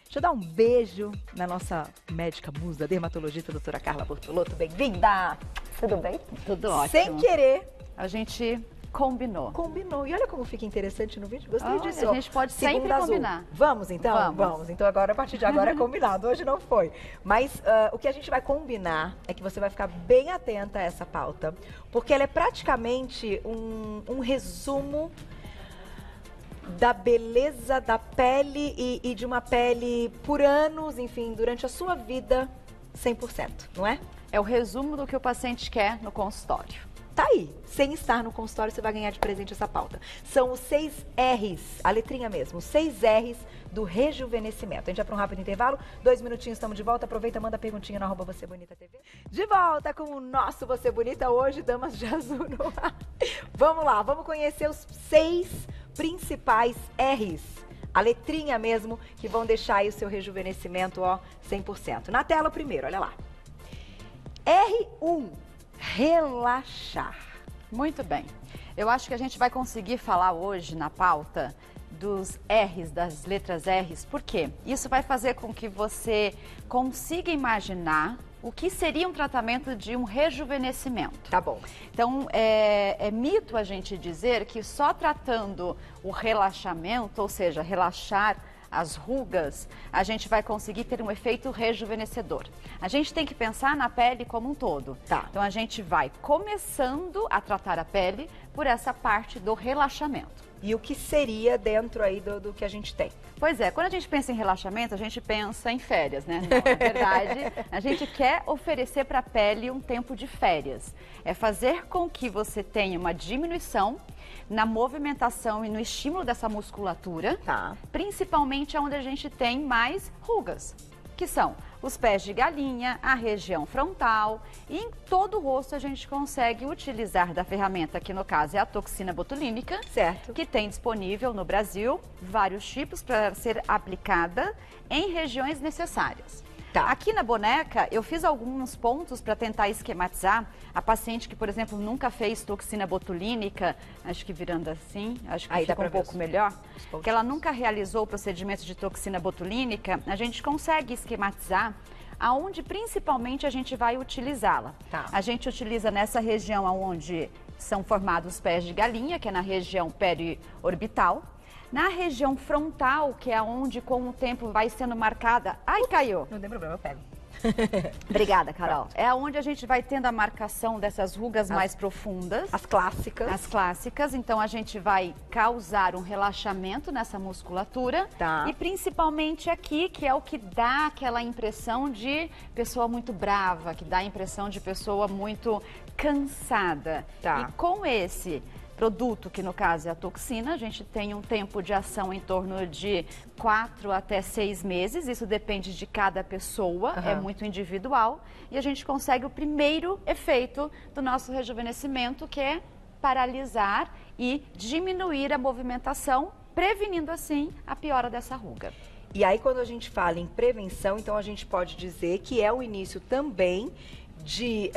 Deixa eu dar um beijo na nossa médica musa, dermatologista, doutora Carla Bortolotto. Bem-vinda! Tudo bem? Tudo ótimo. Sem querer, a gente combinou. Combinou. E olha como fica interessante no vídeo. Gostei disso. A gente pode sempre combinar. Vamos, então? Vamos. Então, agora, a partir de agora é combinado. Hoje não foi. Mas o que a gente vai combinar é que você vai ficar bem atenta a essa pauta, porque ela é praticamente um resumo da beleza da pele e de uma pele por anos, enfim, durante a sua vida, 100%, não é? É o resumo do que o paciente quer no consultório. Tá aí, sem estar no consultório, você vai ganhar de presente essa pauta. São os 6 R's, a letrinha mesmo, os 6 R's do rejuvenescimento. A gente vai para um rápido intervalo, 2 minutinhos, estamos de volta. Aproveita, manda a perguntinha no @VocêBonitaTV. De volta com o nosso Você Bonita hoje, Damas de Azul no ar. Vamos lá, vamos conhecer os 6 principais R's. A letrinha mesmo, que vão deixar aí o seu rejuvenescimento, ó, 100%. Na tela primeiro, olha lá. R1. Relaxar. Muito bem. Eu acho que a gente vai conseguir falar hoje na pauta dos R's, das letras R's. Por quê? Isso vai fazer com que você consiga imaginar o que seria um tratamento de um rejuvenescimento. Tá bom. Então, é mito a gente dizer que só tratando o relaxamento, ou seja, relaxar as rugas, a gente vai conseguir ter um efeito rejuvenescedor. A gente tem que pensar na pele como um todo. Tá. Então, a gente vai começando a tratar a pele por essa parte do relaxamento. E o que seria dentro aí do que a gente tem? Pois é, quando a gente pensa em relaxamento, a gente pensa em férias, né? Não, na verdade, a gente quer oferecer para a pele um tempo de férias. É fazer com que você tenha uma diminuição na movimentação e no estímulo dessa musculatura, tá, principalmente onde a gente tem mais rugas, que são os pés de galinha, a região frontal, e em todo o rosto a gente consegue utilizar da ferramenta, que no caso é a toxina botulínica, certo, que tem disponível no Brasil vários tipos para ser aplicada em regiões necessárias. Tá. Aqui na boneca, eu fiz alguns pontos para tentar esquematizar a paciente que, por exemplo, nunca fez toxina botulínica, acho que virando assim, acho que fica um pouco melhor, que ela nunca realizou o procedimento de toxina botulínica, a gente consegue esquematizar aonde principalmente a gente vai utilizá-la. Tá. A gente utiliza nessa região onde são formados os pés de galinha, que é na região periorbital. Na região frontal, que é onde com o tempo vai sendo marcada... Ai, caiu! Não tem problema, eu pego. Obrigada, Carol. Pronto. É onde a gente vai tendo a marcação dessas rugas mais profundas. As clássicas. As clássicas. Então, a gente vai causar um relaxamento nessa musculatura. Tá. E principalmente aqui, que é o que dá aquela impressão de pessoa muito brava, que dá a impressão de pessoa muito cansada. Tá. E com esse produto, que no caso é a toxina, a gente tem um tempo de ação em torno de 4 até 6 meses, isso depende de cada pessoa, é muito individual, e a gente consegue o primeiro efeito do nosso rejuvenescimento, que é paralisar e diminuir a movimentação, prevenindo assim a piora dessa ruga. E aí, quando a gente fala em prevenção, então a gente pode dizer que é o início também de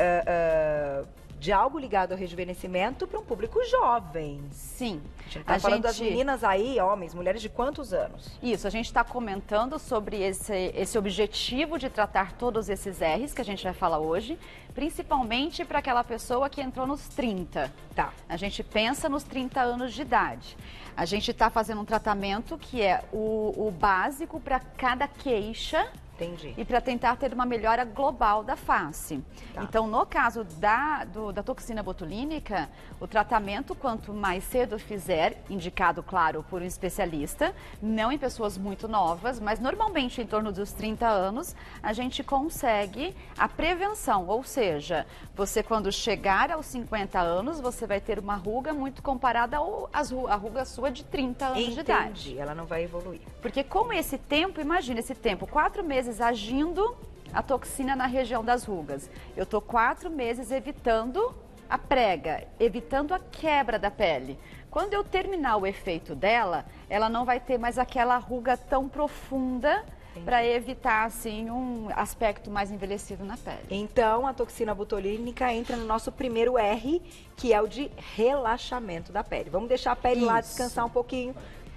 algo ligado ao rejuvenescimento para um público jovem. Sim. A gente está falando das meninas aí, homens, mulheres de quantos anos? Isso, a gente está comentando sobre esse objetivo de tratar todos esses R's que a gente vai falar hoje, principalmente para aquela pessoa que entrou nos 30. Tá. A gente pensa nos 30 anos de idade. A gente está fazendo um tratamento que é o básico para cada queixa. Entendi. E para tentar ter uma melhora global da face. Tá. Então, no caso da toxina botulínica, o tratamento, quanto mais cedo fizer, indicado, claro, por um especialista, não em pessoas muito novas, mas normalmente em torno dos 30 anos, a gente consegue a prevenção. Ou seja, você quando chegar aos 50 anos, você vai ter uma ruga muito comparada à ruga sua de 30 anos de idade. Entendi, ela não vai evoluir. Porque com esse tempo, imagina esse tempo, 4 meses agindo a toxina na região das rugas. Eu estou 4 meses evitando a prega, evitando a quebra da pele. Quando eu terminar o efeito dela, ela não vai ter mais aquela ruga tão profunda para evitar, assim, um aspecto mais envelhecido na pele. Então, a toxina botulínica entra no nosso primeiro R, que é o de relaxamento da pele. Vamos deixar a pele lá descansar um pouquinho.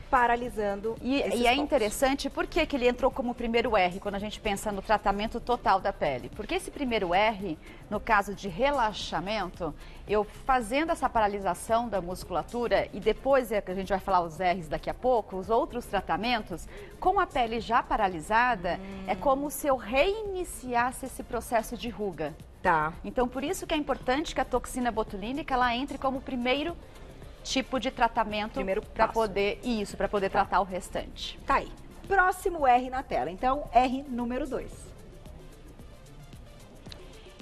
paralisando esses E é pontos. interessante, por que ele entrou como primeiro R, quando a gente pensa no tratamento total da pele? Porque esse primeiro R, no caso de relaxamento, eu fazendo essa paralisação da musculatura, e depois que a gente vai falar os R's daqui a pouco, os outros tratamentos, com a pele já paralisada, é como se eu reiniciasse esse processo de ruga. Tá. Então, por isso que é importante que a toxina botulínica, ela entre como primeiro tipo de tratamento para poder tratar o restante. Tá aí. Próximo R na tela. Então, R número 2.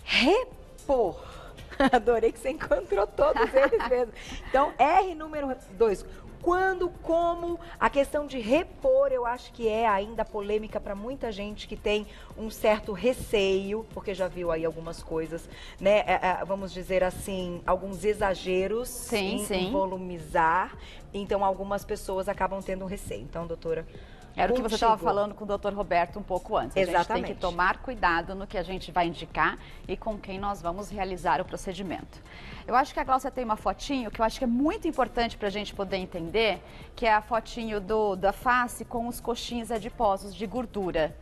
Repor. Adorei que você encontrou todos eles mesmo. Então, R número 2. Quando, como, a questão de repor, eu acho que é ainda polêmica para muita gente que tem um certo receio, porque já viu aí algumas coisas, né? Vamos dizer assim, alguns exageros em volumizar. Então, algumas pessoas acabam tendo um receio. Então, doutora, era o que você estava falando com o Dr. Roberto um pouco antes. Exatamente. A gente tem que tomar cuidado no que a gente vai indicar e com quem nós vamos realizar o procedimento. Eu acho que a Gláucia tem uma fotinho que eu acho que é muito importante para a gente poder entender, que é a fotinho da face com os coxins adiposos de gordura.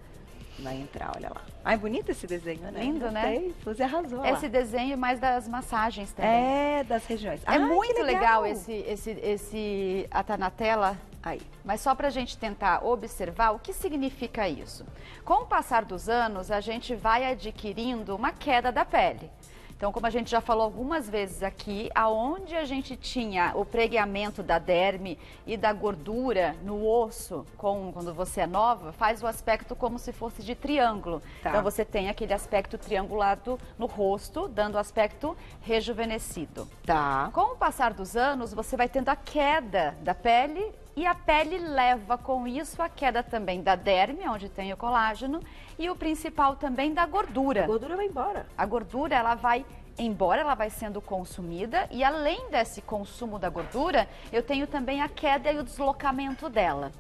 Vai entrar, olha lá. Ai, bonito esse desenho, né? Lindo, né? Você arrasou. Esse desenho mais das massagens também. É, das regiões. É muito legal esse tá na tela. Aí. Mas só para a gente tentar observar o que significa isso. Com o passar dos anos, a gente vai adquirindo uma queda da pele. Então, como a gente já falou algumas vezes aqui, aonde a gente tinha o pregueamento da derme e da gordura no osso, quando você é nova, faz o aspecto como se fosse de triângulo. Tá. Então, você tem aquele aspecto triangulado no rosto, dando aspecto rejuvenescido. Tá. Com o passar dos anos, você vai tendo a queda da pele e a pele leva com isso a queda também da derme, onde tem o colágeno, e o principal também da gordura. A gordura vai embora. A gordura, ela vai embora, ela vai sendo consumida, e além desse consumo da gordura, eu tenho também a queda e o deslocamento dela.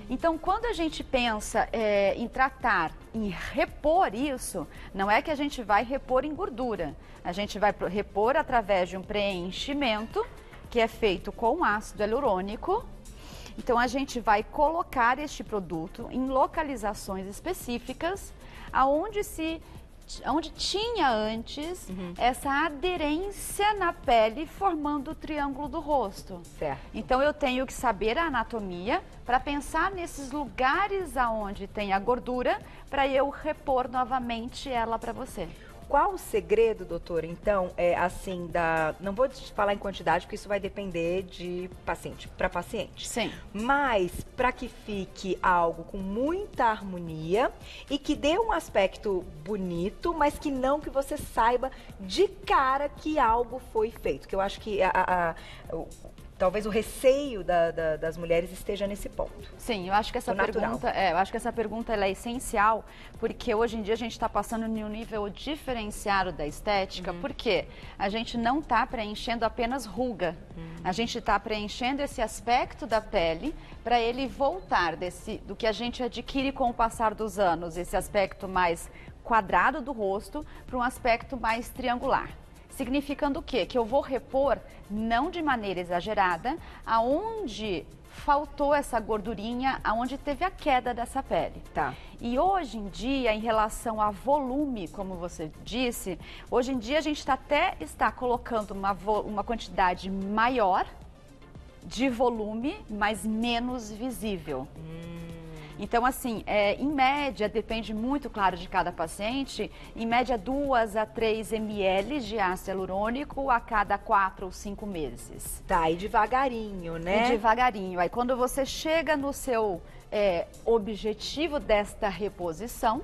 Então, quando a gente pensa em tratar, em repor isso, não é que a gente vai repor em gordura. A gente vai repor através de um preenchimento, que é feito com ácido hialurônico. Então, a gente vai colocar este produto em localizações específicas, onde tinha antes essa aderência na pele, formando o triângulo do rosto. Certo. Então, eu tenho que saber a anatomia para pensar nesses lugares aonde tem a gordura, para eu repor novamente ela para você. Qual o segredo, doutora, então, assim, não vou te falar em quantidade, porque isso vai depender de paciente para paciente. Sim. Mas para que fique algo com muita harmonia e que dê um aspecto bonito, mas que não que você saiba de cara que algo foi feito. Que eu acho que talvez o receio das mulheres esteja nesse ponto. Sim, eu acho que essa pergunta ela é essencial, porque hoje em dia a gente está passando em um nível diferenciado da estética, porque a gente não está preenchendo apenas ruga, a gente está preenchendo esse aspecto da pele para ele voltar do que a gente adquire com o passar dos anos, esse aspecto mais quadrado do rosto, para um aspecto mais triangular. Significando o quê? Que eu vou repor, não de maneira exagerada, aonde faltou essa gordurinha, aonde teve a queda dessa pele. Tá. E hoje em dia, em relação a volume, como você disse, hoje em dia a gente está colocando uma quantidade maior de volume, mas menos visível. Então, assim, em média, depende muito, claro, de cada paciente, em média 2 a 3 ml de ácido hialurônico a cada 4 ou 5 meses. Tá, e devagarinho, né? E devagarinho. Aí, quando você chega no seu objetivo desta reposição,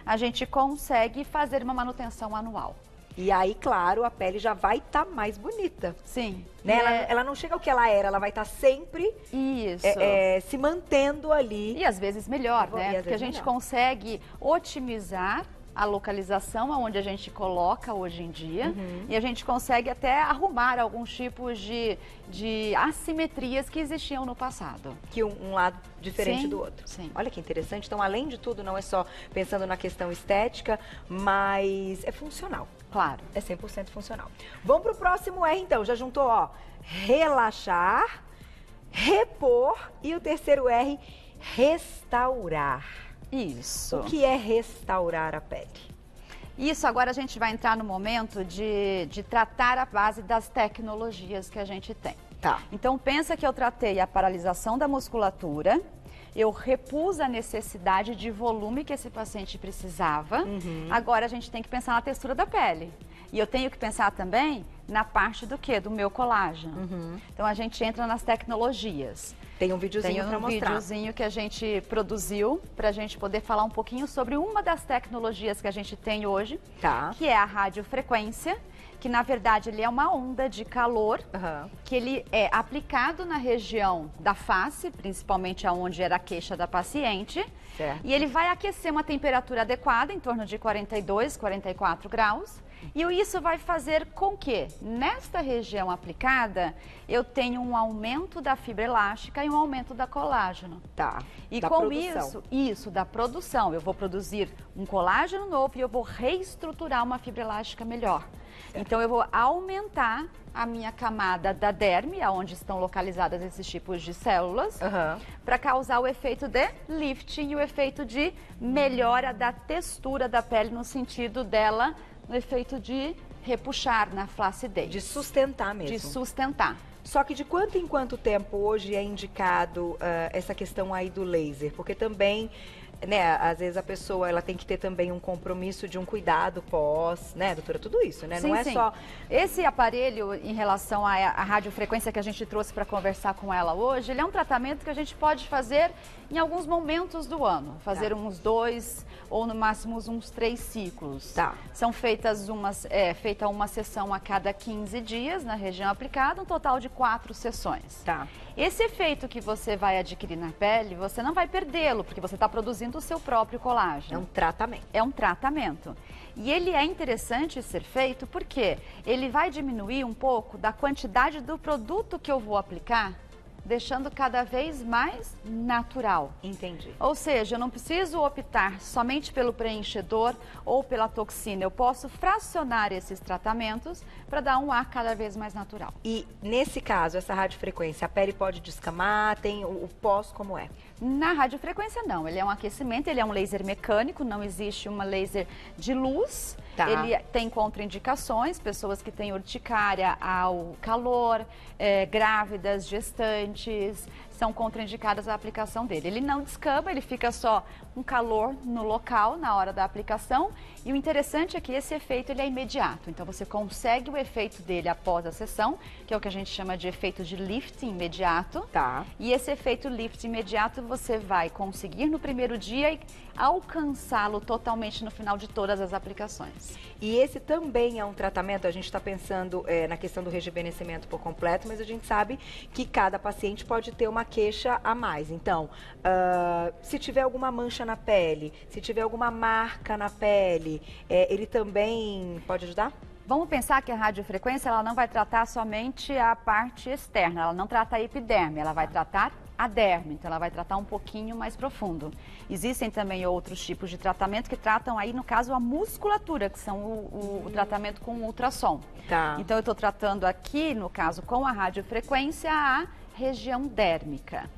a gente consegue fazer uma manutenção anual. E aí, claro, a pele já vai estar mais bonita. Sim. Né? Ela não chega ao que ela era, ela vai estar sempre se mantendo ali. E às vezes melhor, né? Porque a gente consegue otimizar a localização aonde a gente coloca hoje em dia e a gente consegue até arrumar alguns tipos de assimetrias que existiam no passado. Que um lado diferente do outro. Sim. Olha que interessante. Então, além de tudo, não é só pensando na questão estética, mas é funcional. Claro. É 100% funcional. Vamos para o próximo R, então. Já juntou, ó, relaxar, repor e o terceiro R, restaurar. Isso. O que é restaurar a pele? Isso, agora a gente vai entrar no momento de tratar a base das tecnologias que a gente tem. Tá. Então, pensa que eu tratei a paralisação da musculatura, eu repus a necessidade de volume que esse paciente precisava. Agora a gente tem que pensar na textura da pele. E eu tenho que pensar também na parte do quê? Do meu colágeno. Então, a gente entra nas tecnologias. Tem um videozinho para mostrar. Tem um videozinho que a gente produziu para a gente poder falar um pouquinho sobre uma das tecnologias que a gente tem hoje, que é a radiofrequência, que na verdade ele é uma onda de calor, que ele é aplicado na região da face, principalmente aonde era a queixa da paciente, e ele vai aquecer uma temperatura adequada, em torno de 42, 44 graus, e isso vai fazer com que, nesta região aplicada, eu tenha um aumento da fibra elástica e um aumento da colágeno. Tá. E da com produção. isso, da produção, eu vou produzir um colágeno novo e eu vou reestruturar uma fibra elástica melhor. Então, eu vou aumentar a minha camada da derme, onde estão localizadas esses tipos de células, para causar o efeito de lifting e o efeito de melhora da textura da pele, no sentido dela, no efeito de repuxar na flacidez. De sustentar mesmo. De sustentar. Só que de quanto em quanto tempo hoje é indicado essa questão aí do laser? Porque também, né, às vezes a pessoa ela tem que ter também um compromisso de um cuidado pós, né, doutora? Tudo isso, né? Sim, não é sim. só... Esse aparelho, em relação à radiofrequência que a gente trouxe para conversar com ela hoje, ele é um tratamento que a gente pode fazer em alguns momentos do ano. Fazer uns 2 ou no máximo uns 3 ciclos. São feitas feita uma sessão a cada 15 dias na região aplicada, um total de 4 sessões. Esse efeito que você vai adquirir na pele, você não vai perdê-lo, porque você está produzindo o seu próprio colágeno. É um tratamento. É um tratamento. E ele é interessante ser feito porque ele vai diminuir um pouco da quantidade do produto que eu vou aplicar, deixando cada vez mais natural. Entendi. Ou seja, eu não preciso optar somente pelo preenchedor ou pela toxina. Eu posso fracionar esses tratamentos para dar um ar cada vez mais natural. E nesse caso, essa radiofrequência, a pele pode descamar? Tem o pós como é? Na radiofrequência não, ele é um aquecimento, ele é um laser mecânico, não existe uma laser de luz. Ele tem contraindicações, pessoas que têm urticária ao calor, grávidas, gestantes, são contraindicadas a aplicação dele. Ele não descama, ele fica só um calor no local na hora da aplicação. E o interessante é que esse efeito ele é imediato. Então você consegue o efeito dele após a sessão, que é o que a gente chama de efeito de lifting imediato. E esse efeito lifting imediato você vai conseguir no primeiro dia e alcançá-lo totalmente no final de todas as aplicações. E esse também é um tratamento, a gente está pensando na questão do rejuvenescimento por completo, mas a gente sabe que cada paciente pode ter uma queixa a mais. Então, se tiver alguma mancha na pele, se tiver alguma marca na pele, ele também pode ajudar? Vamos pensar que a radiofrequência ela não vai tratar somente a parte externa, ela não trata a epiderme, ela vai tratar a derme, então ela vai tratar um pouquinho mais profundo. Existem também outros tipos de tratamento que tratam aí, no caso, a musculatura, que são o tratamento com ultrassom. Então eu estou tratando aqui, no caso, com a radiofrequência, a região dérmica.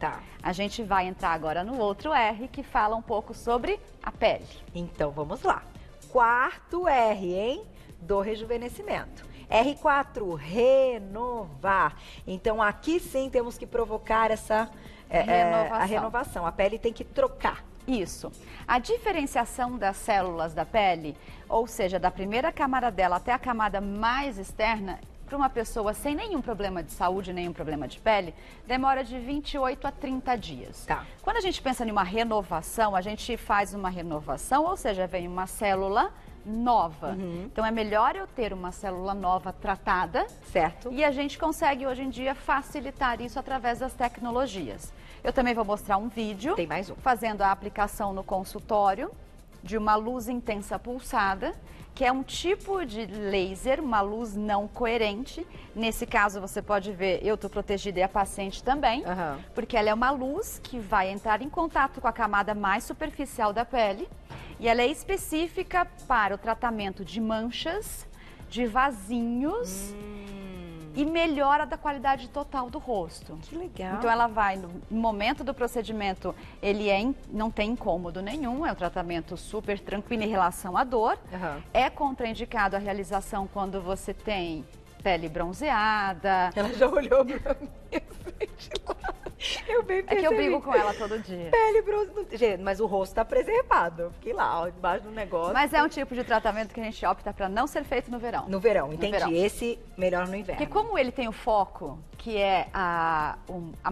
A gente vai entrar agora no outro R, que fala um pouco sobre a pele. Então vamos lá. Quarto R, hein? Do rejuvenescimento. R4, renovar. Então aqui sim temos que provocar essa a renovação. A pele tem que trocar. Isso. A diferenciação das células da pele, ou seja, da primeira camada dela até a camada mais externa, para uma pessoa sem nenhum problema de saúde, nenhum problema de pele, demora de 28 a 30 dias. Quando a gente pensa em uma renovação, a gente faz uma renovação, ou seja, vem uma célula nova. Então é melhor eu ter uma célula nova tratada, certo? E a gente consegue hoje em dia facilitar isso através das tecnologias. Eu também vou mostrar um vídeo, tem mais um, fazendo a aplicação no consultório de uma luz intensa pulsada, que é um tipo de laser, uma luz não coerente. Nesse caso, você pode ver, eu estou protegida e a paciente também, porque ela é uma luz que vai entrar em contato com a camada mais superficial da pele e ela é específica para o tratamento de manchas, de vasinhos e melhora da qualidade total do rosto. Que legal. Então ela vai, no momento do procedimento, ele não tem incômodo nenhum, é um tratamento super tranquilo em relação à dor. É contraindicado a realização quando você tem pele bronzeada. Ela já olhou pra mim. Eu bem percebi. É que eu brigo com ela todo dia. Pele bronzeada. Gente, mas o rosto tá preservado. Eu fiquei lá, ó, debaixo do negócio. Mas é um tipo de tratamento que a gente opta para não ser feito no verão. No verão, entendi. verão. Esse melhor no inverno. Porque como ele tem o foco, que é a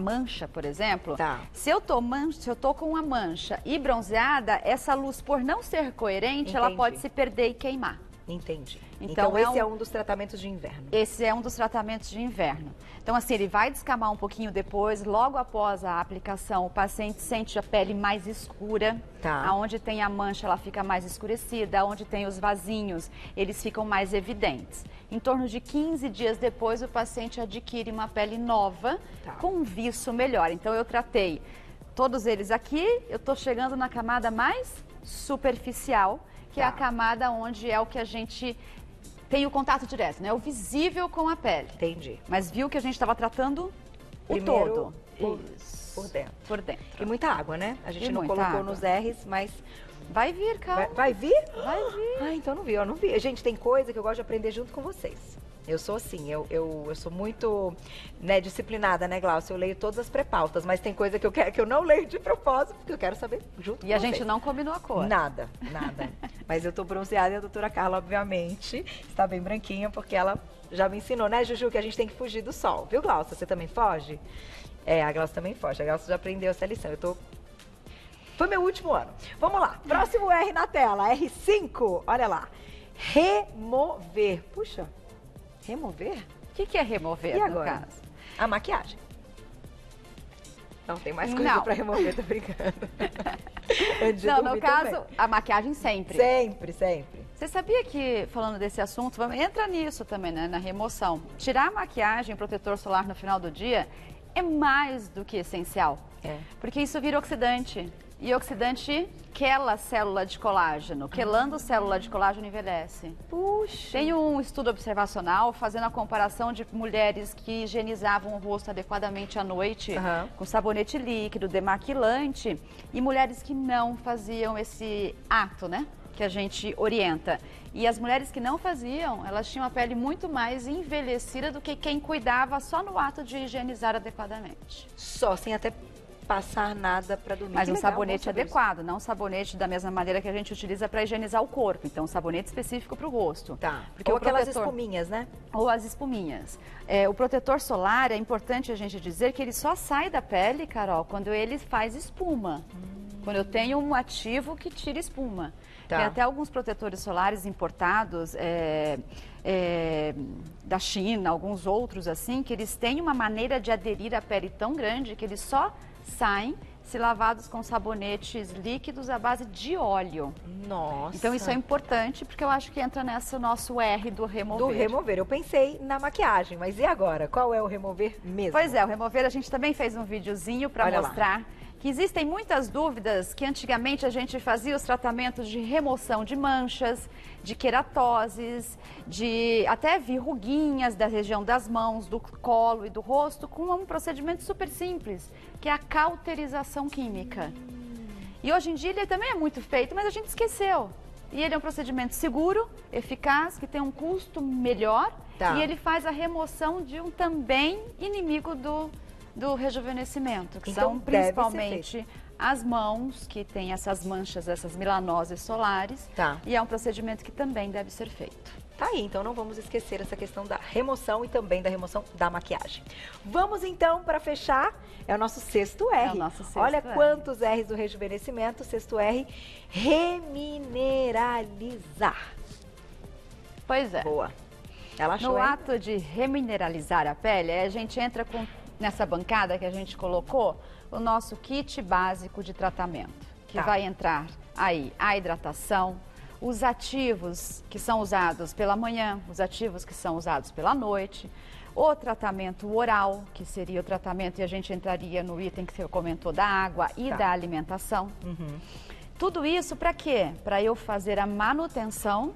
mancha, por exemplo, se eu tô com uma mancha e bronzeada, essa luz, por não ser coerente, ela pode se perder e queimar. Entendi. Então esse é um dos tratamentos de inverno. Esse é um dos tratamentos de inverno. Então, assim, ele vai descamar um pouquinho depois, logo após a aplicação, o paciente sente a pele mais escura. Aonde tem a mancha, ela fica mais escurecida. Onde tem os vasinhos, eles ficam mais evidentes. Em torno de 15 dias depois, o paciente adquire uma pele nova, com um viço melhor. Então, eu tratei todos eles aqui, eu tô chegando na camada mais superficial, que é a camada onde é o que a gente tem o contato direto, né? O visível com a pele. Entendi. Mas viu que a gente estava tratando primeiro, o todo. Por dentro. Por dentro. E muita água, né? A gente não colocou nos R's, mas... Vai vir, calma. Vai vir? Vai vir. Ah, então não vi, eu não vi. Gente, tem coisa que eu gosto de aprender junto com vocês. Eu sou assim, eu sou muito, né, disciplinada, né, Glaucia? Eu leio todas as pré-pautas, mas tem coisa que eu não leio de propósito, porque eu quero saber junto com vocês. E a gente não combinou a cor. Nada, nada. Mas eu tô bronzeada e a doutora Carla, obviamente, está bem branquinha, porque ela já me ensinou, né, Juju, que a gente tem que fugir do sol. Viu, Glaucia? Você também foge? É, a Glaucia também foge. A Glaucia já aprendeu essa lição. Foi meu último ano. Vamos lá. Próximo R na tela. R5. Olha lá. Remover. Puxa. Remover? O que é remover, e agora? No caso? A maquiagem. Não, tem mais coisa pra remover, tô brincando. Não, no caso, também. A maquiagem sempre. Sempre, sempre. Você sabia que, falando desse assunto, entra nisso também, né, na remoção. Tirar a maquiagem, protetor solar no final do dia, é mais do que essencial. Porque isso vira oxidante. E oxidante quela célula de colágeno. Quelando célula de colágeno envelhece. Puxa! Tem um estudo observacional fazendo a comparação de mulheres que higienizavam o rosto adequadamente à noite, com sabonete líquido, demaquilante, e mulheres que não faziam esse ato, né? Que a gente orienta. E as mulheres que não faziam, elas tinham a pele muito mais envelhecida do que quem cuidava só no ato de higienizar adequadamente. Só, sem até passar nada para dormir. Mas um sabonete adequado, não um sabonete da mesma maneira que a gente utiliza para higienizar o corpo. Então, um sabonete específico para o rosto. Porque ou aquelas espuminhas, né? Ou as espuminhas. O protetor solar, é importante a gente dizer que ele só sai da pele, Carol, quando ele faz espuma. Quando eu tenho um ativo que tira espuma. Tem até alguns protetores solares importados da China, alguns outros assim, que eles têm uma maneira de aderir à pele tão grande que eles só saem se lavados com sabonetes líquidos à base de óleo. Nossa! Então isso é importante porque eu acho que entra nesse nosso R do remover. Do remover. Eu pensei na maquiagem, mas e agora? Qual é o remover mesmo? Pois é, o remover a gente também fez um videozinho para mostrar que existem muitas dúvidas que antigamente a gente fazia os tratamentos de remoção de manchas, de queratoses, de até verruguinhas da região das mãos, do colo e do rosto, com um procedimento super simples, que é a cauterização química. E hoje em dia ele também é muito feito, mas a gente esqueceu. E ele é um procedimento seguro, eficaz, que tem um custo melhor e ele faz a remoção de um também inimigo do rejuvenescimento, que são principalmente as mãos, que têm essas manchas, essas melanoses solares, e é um procedimento que também deve ser feito. Tá aí, então não vamos esquecer essa questão da remoção e também da remoção da maquiagem. Vamos então, para fechar, é o nosso sexto R. É o nosso sexto Olha R. Quantos R's do rejuvenescimento, sexto R, remineralizar. Pois é. Boa. Ela achou, no ato de remineralizar a pele, a gente entra nessa bancada que a gente colocou, o nosso kit básico de tratamento, que vai entrar aí a hidratação, os ativos que são usados pela manhã, os ativos que são usados pela noite, o tratamento oral, que seria o tratamento, e a gente entraria no item que você comentou da água e da alimentação. Tudo isso para quê? Para eu fazer a manutenção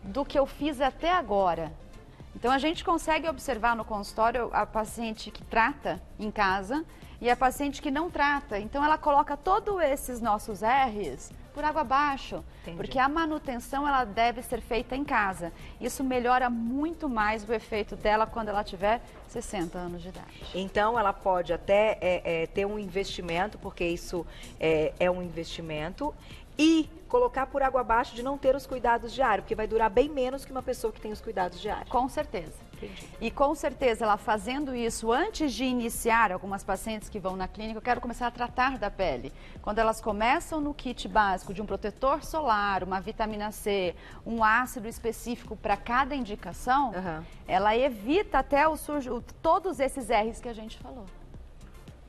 do que eu fiz até agora. Então, a gente consegue observar no consultório a paciente que trata em casa e a paciente que não trata. Então, ela coloca todos esses nossos R's por água abaixo, porque a manutenção ela deve ser feita em casa. Isso melhora muito mais o efeito dela quando ela tiver 60 anos de idade. Então, ela pode até ter um investimento, porque isso é um investimento, e colocar por água abaixo de não ter os cuidados diários, porque vai durar bem menos que uma pessoa que tem os cuidados diários. Com certeza. Entendi. E com certeza, ela fazendo isso antes de iniciar, algumas pacientes que vão na clínica, eu quero começar a tratar da pele. Quando elas começam no kit básico de um protetor solar, uma vitamina C, um ácido específico para cada indicação, ela evita até todos esses R's que a gente falou.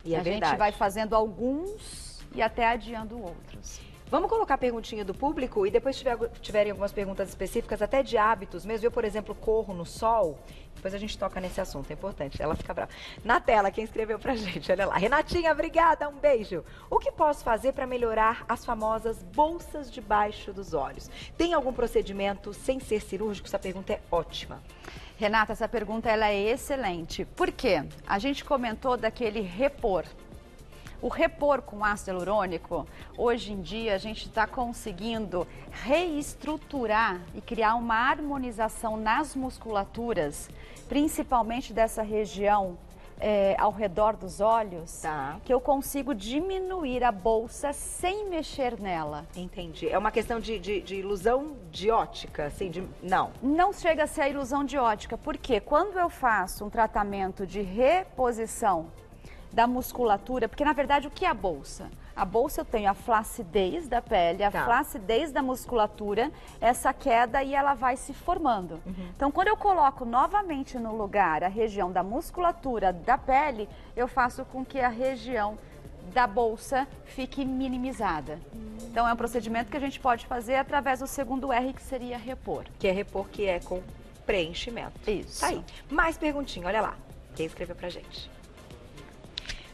E é a verdade. gente vai fazendo alguns e até adiando outros. Vamos colocar a perguntinha do público e depois tiverem algumas perguntas específicas, até de hábitos mesmo. Eu, por exemplo, corro no sol. Depois a gente toca nesse assunto, é importante. Ela fica brava. Na tela, quem escreveu pra gente, olha lá. Renatinha, obrigada, um beijo. O que posso fazer para melhorar as famosas bolsas debaixo dos olhos? Tem algum procedimento sem ser cirúrgico? Essa pergunta é ótima. Renata, essa pergunta ela é excelente. Por quê? A gente comentou daquele repor. O repor com ácido hialurônico, hoje em dia a gente está conseguindo reestruturar e criar uma harmonização nas musculaturas, principalmente dessa região ao redor dos olhos, que eu consigo diminuir a bolsa sem mexer nela. Entendi. É uma questão de ilusão de ótica, assim, não. Não chega a ser a ilusão de ótica, porque quando eu faço um tratamento de reposição da musculatura, porque na verdade o que é a bolsa? A bolsa eu tenho a flacidez da pele, a flacidez da musculatura, essa queda e ela vai se formando. Então quando eu coloco novamente no lugar a região da musculatura da pele, eu faço com que a região da bolsa fique minimizada. Então é um procedimento que a gente pode fazer através do segundo R, que seria repor. Que é repor, que é com preenchimento. Isso. Tá aí. Mais perguntinha, olha lá. Quem escreveu pra gente?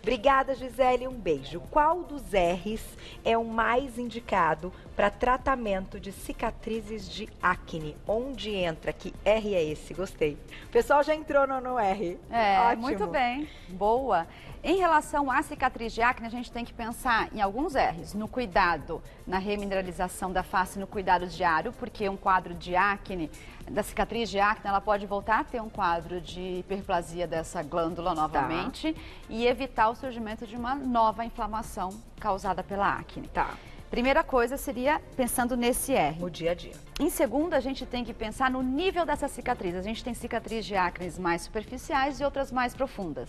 Obrigada, Gisele, um beijo. Qual dos R's é o mais indicado para tratamento de cicatrizes de acne? Onde entra? Que R é esse? Gostei. O pessoal já entrou no R. Ótimo. Muito bem. Boa. Em relação à cicatriz de acne, a gente tem que pensar em alguns R's. No cuidado, na remineralização da face, no cuidado diário, porque um quadro de acne, da cicatriz de acne, ela pode voltar a ter um quadro de hiperplasia dessa glândula novamente e evitar o surgimento de uma nova inflamação causada pela acne. Primeira coisa seria pensando nesse R. O dia a dia. Em segundo, a gente tem que pensar no nível dessa cicatriz. A gente tem cicatriz de acne mais superficiais e outras mais profundas.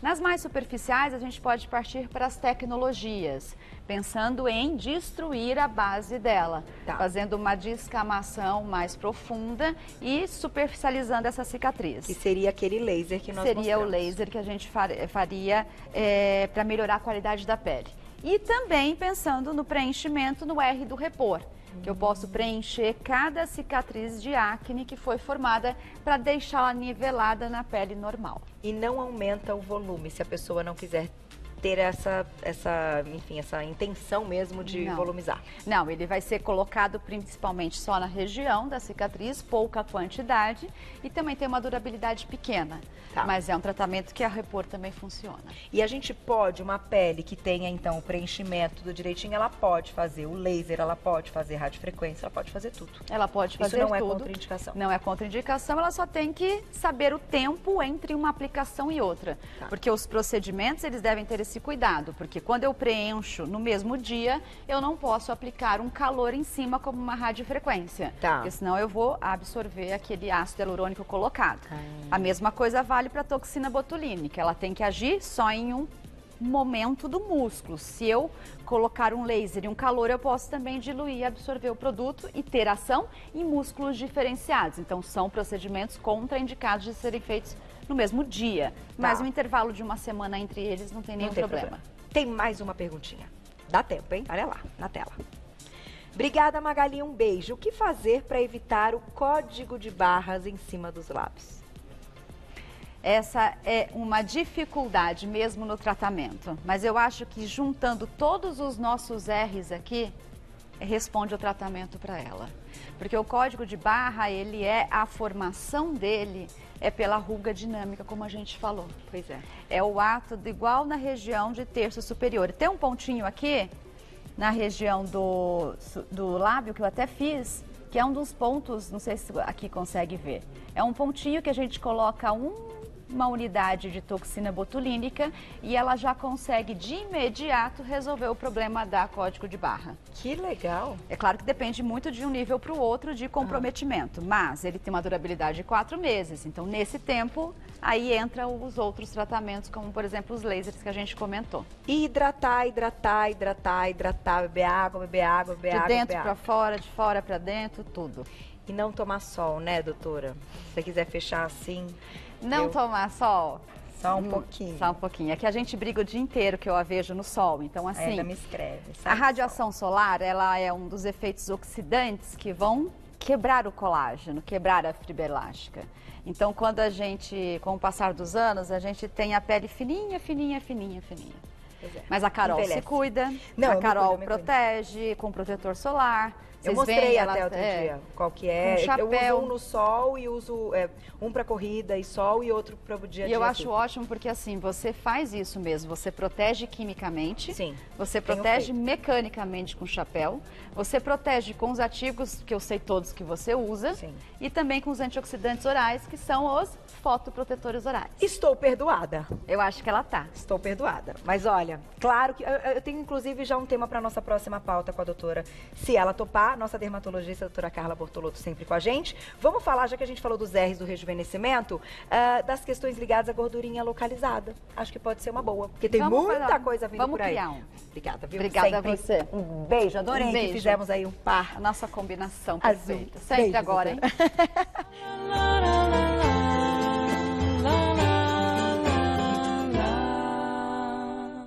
Nas mais superficiais, a gente pode partir para as tecnologias, pensando em destruir a base dela, fazendo uma descamação mais profunda e superficializando essa cicatriz. Que seria aquele laser que nós Seria mostramos. o laser que a gente faria para melhorar a qualidade da pele. E também pensando no preenchimento no R do repor, que eu posso preencher cada cicatriz de acne que foi formada para deixá-la nivelada na pele normal. E não aumenta o volume se a pessoa não quiser ter essa intenção mesmo de volumizar. Não, ele vai ser colocado principalmente só na região da cicatriz, pouca quantidade e também tem uma durabilidade pequena. Mas é um tratamento que a repor também funciona. E a gente pode, uma pele que tenha então o preenchimento tudo direitinho, ela pode fazer o laser, ela pode fazer radiofrequência, ela pode fazer tudo. Ela pode fazer tudo. Isso não é contraindicação. Não é contraindicação, ela só tem que saber o tempo entre uma aplicação e outra. Porque os procedimentos, eles devem ter esse cuidado, porque quando eu preencho no mesmo dia, eu não posso aplicar um calor em cima como uma radiofrequência. Porque senão eu vou absorver aquele ácido hialurônico colocado. A mesma coisa vale para a toxina botulínica, ela tem que agir só em um momento do músculo. Se eu colocar um laser e um calor, eu posso também diluir e absorver o produto e ter ação em músculos diferenciados. Então, são procedimentos contraindicados de serem feitos no mesmo dia. Mas um intervalo de uma semana entre eles não tem nenhum problema. Tem mais uma perguntinha. Dá tempo, hein? Olha lá, na tela. Obrigada, Magali, um beijo. O que fazer para evitar o código de barras em cima dos lábios? Essa é uma dificuldade mesmo no tratamento, mas eu acho que juntando todos os nossos R's aqui, responde o tratamento para ela. Porque o código de barra, a formação dele é pela ruga dinâmica, como a gente falou. Pois é. É o ato igual na região de terço superior. Tem um pontinho aqui, na região do lábio, que eu até fiz, que é um dos pontos, não sei se aqui consegue ver. É um pontinho que a gente coloca uma unidade de toxina botulínica e ela já consegue de imediato resolver o problema da código de barra. Que legal! É claro que depende muito de um nível para o outro de comprometimento, mas ele tem uma durabilidade de 4 meses. Então, nesse tempo, aí entram os outros tratamentos, como, por exemplo, os lasers que a gente comentou. E hidratar, beber água, De dentro para fora, de fora para dentro, tudo. E não tomar sol, né, doutora? Se você quiser fechar assim... Não tomar sol? Só um pouquinho. Só um pouquinho. É que a gente briga o dia inteiro que eu a vejo no sol. Então, assim, ainda me escreve. A radiação solar, ela é um dos efeitos oxidantes que vão quebrar o colágeno, quebrar a fibra elástica. Então, quando a gente, com o passar dos anos, a gente tem a pele fininha. Pois é. Mas a Carol Envelhece. se cuida, Não, a eu me Carol cuido, protege com protetor solar. Eu Vocês mostrei veem, até ela- outro dia qual que é. com chapéu. Eu uso um no sol e uso um para corrida e sol e outro para o dia a E dia. eu acho ótimo porque assim, você faz isso mesmo, você protege quimicamente, Sim, você tenho protege feito. mecanicamente com chapéu, você protege com os ativos, que eu sei todos que você usa, Sim. e também com os antioxidantes orais, que são os fotoprotetores orais. Estou perdoada. Eu acho que ela tá. Estou perdoada. Mas olha, claro que eu tenho inclusive já um tema para nossa próxima pauta com a doutora, se ela topar, nossa dermatologista, a doutora Carla Bortolotto, sempre com a gente. Vamos falar, já que a gente falou dos R's do rejuvenescimento, das questões ligadas à gordurinha localizada. Acho que pode ser uma boa, porque tem Vamos muita falar. coisa vindo Vamos por aí. criar um. Obrigada, viu? Obrigada Sempre. a você. Um beijo, adorei Um que beijo. fizemos aí um par A nossa combinação azul. perfeita. Sempre Beijo, agora, doutora. hein?